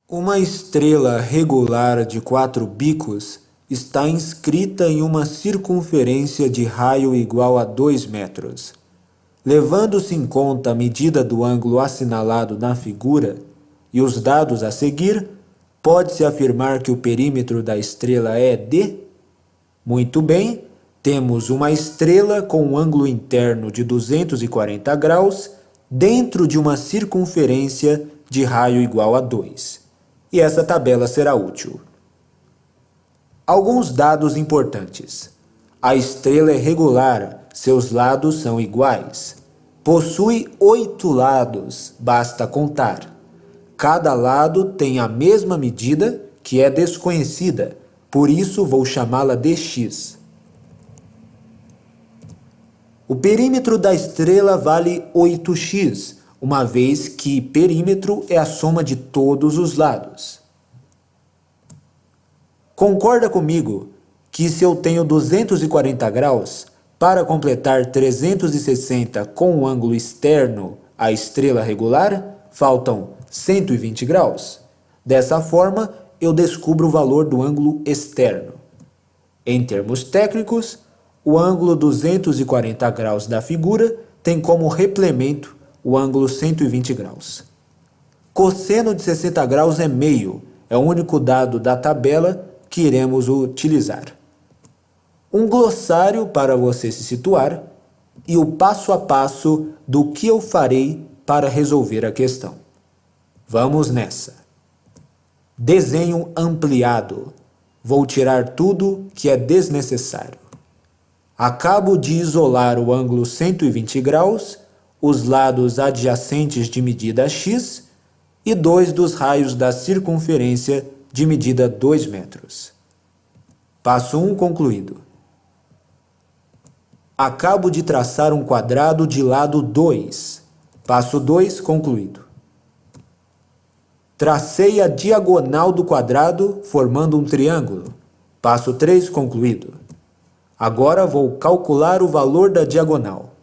Uma estrela regular de 4 bicos está inscrita em uma circunferência de raio igual a 2 metros. Levando-se em conta a medida do ângulo assinalado na figura e os dados a seguir, pode-se afirmar que o perímetro da estrela é de... Muito bem, temos uma estrela com um ângulo interno de 240 graus dentro de uma circunferência de raio igual a 2. E essa tabela será útil. Alguns dados importantes. A estrela é regular, seus lados são iguais. Possui 8 lados, basta contar. Cada lado tem a mesma medida, que é desconhecida, por isso vou chamá-la de x. O perímetro da estrela vale 8x, uma vez que perímetro é a soma de todos os lados. Concorda comigo que se eu tenho 240 graus, para completar 360 com o ângulo externo à estrela regular, faltam 120 graus? Dessa forma, eu descubro o valor do ângulo externo. Em termos técnicos, o ângulo 240 graus da figura tem como replemento o ângulo 120 graus. Cosseno de 60 graus é meio, é o único dado da tabela que iremos utilizar. Um glossário para você se situar e o passo a passo do que eu farei para resolver a questão. Vamos nessa. Desenho ampliado. Vou tirar tudo que é desnecessário. Acabo de isolar o ângulo 120 graus, os lados adjacentes de medida x e 2 dos raios da circunferência de medida 2 metros. Passo 1 concluído. Acabo de traçar um quadrado de lado 2. Passo 2 concluído. Tracei a diagonal do quadrado formando um triângulo. Passo 3 concluído. Agora vou calcular o valor da diagonal.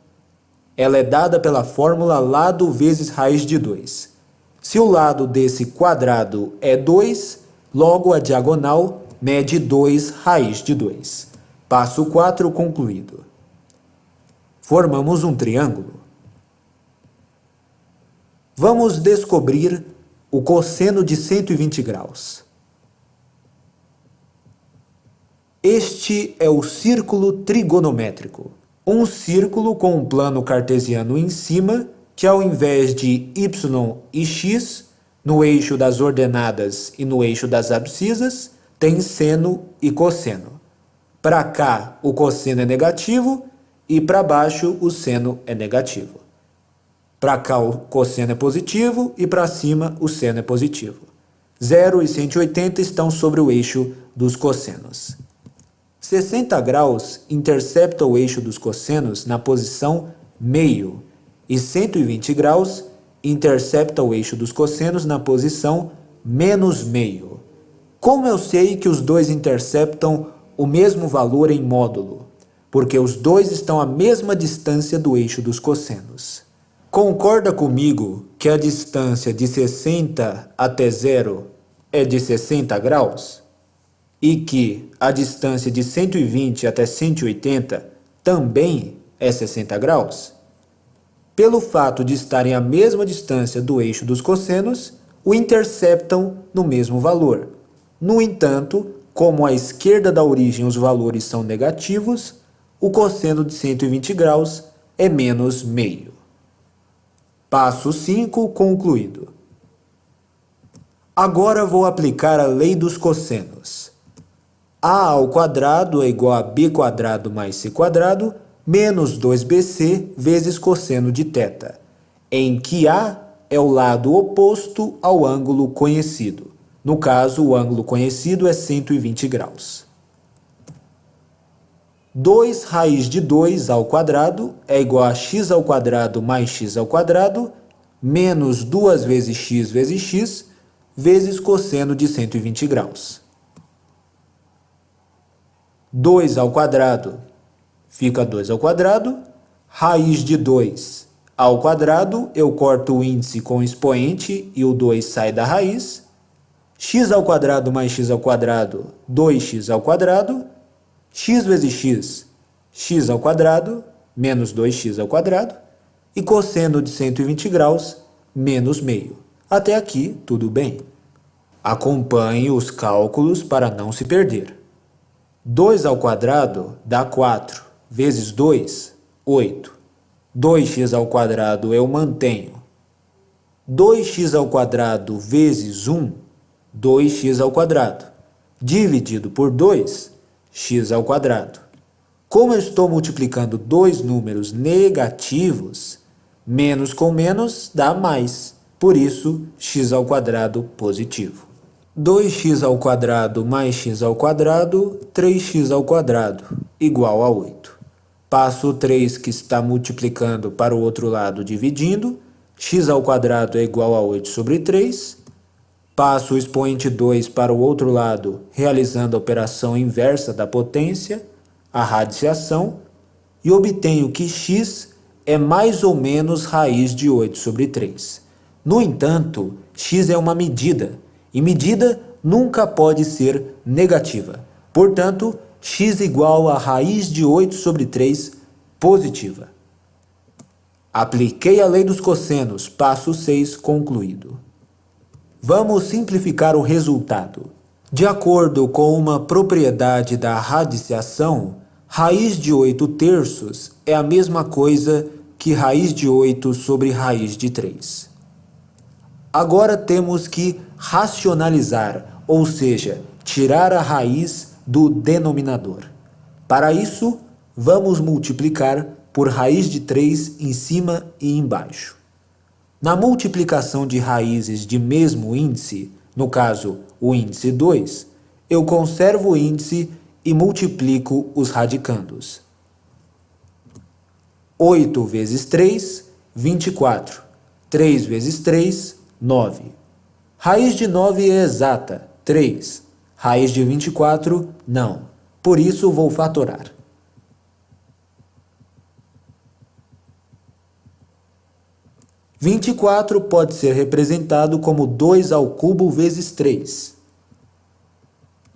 Ela é dada pela fórmula lado vezes raiz de 2. Se o lado desse quadrado é 2, logo a diagonal mede 2 raiz de 2. Passo 4 concluído. Formamos um triângulo. Vamos descobrir o cosseno de 120 graus. Este é o círculo trigonométrico. Um círculo com um plano cartesiano em cima, que ao invés de y e x, no eixo das ordenadas e no eixo das abscissas, tem seno e cosseno. Para cá, o cosseno é negativo e para baixo, o seno é negativo. Para cá, o cosseno é positivo e para cima, o seno é positivo. 0 e 180 estão sobre o eixo dos cossenos. 60 graus intercepta o eixo dos cossenos na posição meio e 120 graus intercepta o eixo dos cossenos na posição menos meio. Como eu sei que os dois interceptam o mesmo valor em módulo? Porque os dois estão à mesma distância do eixo dos cossenos. Concorda comigo que a distância de 60 até 0 é de 60 graus? E que a distância de 120 até 180 também é 60 graus? Pelo fato de estarem à mesma distância do eixo dos cossenos, o interceptam no mesmo valor. No entanto, como à esquerda da origem os valores são negativos, o cosseno de 120 graus é menos meio. Passo 5 concluído. Agora vou aplicar a lei dos cossenos. A ao quadrado é igual a b quadrado mais c quadrado menos 2bc vezes cosseno de θ, em que A é o lado oposto ao ângulo conhecido. No caso, o ângulo conhecido é 120 graus. 2 raiz de 2 ao quadrado é igual a x ao quadrado mais x ao quadrado menos 2 vezes x vezes cosseno de 120 graus. 2 ao quadrado fica 2 ao quadrado, raiz de 2 ao quadrado, eu corto o índice com o expoente e o 2 sai da raiz, x² mais x², 2x², x vezes x, x² menos 2x², e cosseno de 120 graus, menos meio. Até aqui, tudo bem. Acompanhe os cálculos para não se perder. 2² dá 4, vezes 2, 8. 2x² eu mantenho. 2x² vezes 1, 2x². Dividido por 2, x². Como eu estou multiplicando dois números negativos, menos com menos dá mais. Por isso, x² positivo. 2x² mais x², 3x², igual a 8. Passo o 3 que está multiplicando para o outro lado dividindo. x² é igual a 8 sobre 3. Passo o expoente 2 para o outro lado, realizando a operação inversa da potência, a radiciação, e obtenho que x é mais ou menos raiz de 8 sobre 3. No entanto, x é uma medida, e medida nunca pode ser negativa. Portanto, x igual a raiz de 8 sobre 3 positiva. Apliquei a lei dos cossenos, passo 6 concluído. Vamos simplificar o resultado. De acordo com uma propriedade da radiciação, raiz de 8/3 é a mesma coisa que raiz de 8 sobre raiz de 3. Agora temos que racionalizar, ou seja, tirar a raiz do denominador. Para isso, vamos multiplicar por raiz de 3 em cima e embaixo. Na multiplicação de raízes de mesmo índice, no caso o índice 2, eu conservo o índice e multiplico os radicandos. 8 vezes 3, 24. 3 vezes 3, 9. Raiz de 9 é exata, 3. Raiz de 24, não. Por isso vou fatorar. – 24 pode ser representado como 2² vezes 3.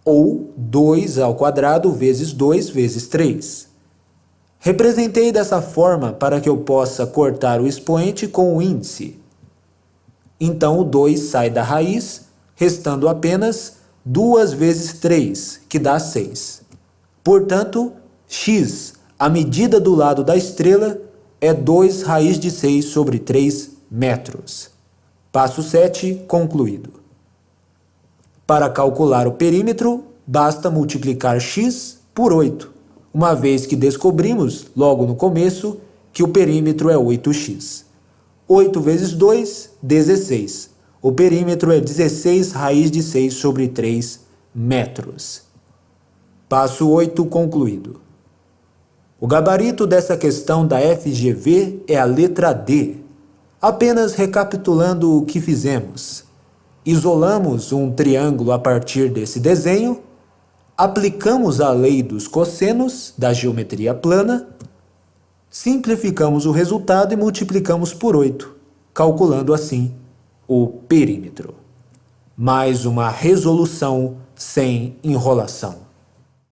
Ou 2² vezes 2 vezes 3. Representei dessa forma para que eu possa cortar o expoente com o índice. Então o 2 sai da raiz, restando apenas 2 vezes 3, que dá 6. Portanto, x, a medida do lado da estrela, é 2 raiz de 6 sobre 3 metros. Passo 7, concluído. Para calcular o perímetro, basta multiplicar x por 8, uma vez que descobrimos, logo no começo, que o perímetro é 8x. 8 vezes 2, 16. O perímetro é 16 raiz de 6 sobre 3 metros. Passo 8, concluído. O gabarito dessa questão da FGV é a letra D. Apenas recapitulando o que fizemos. Isolamos um triângulo a partir desse desenho, aplicamos a lei dos cossenos da geometria plana, simplificamos o resultado e multiplicamos por 8, calculando assim o perímetro. Mais uma resolução sem enrolação.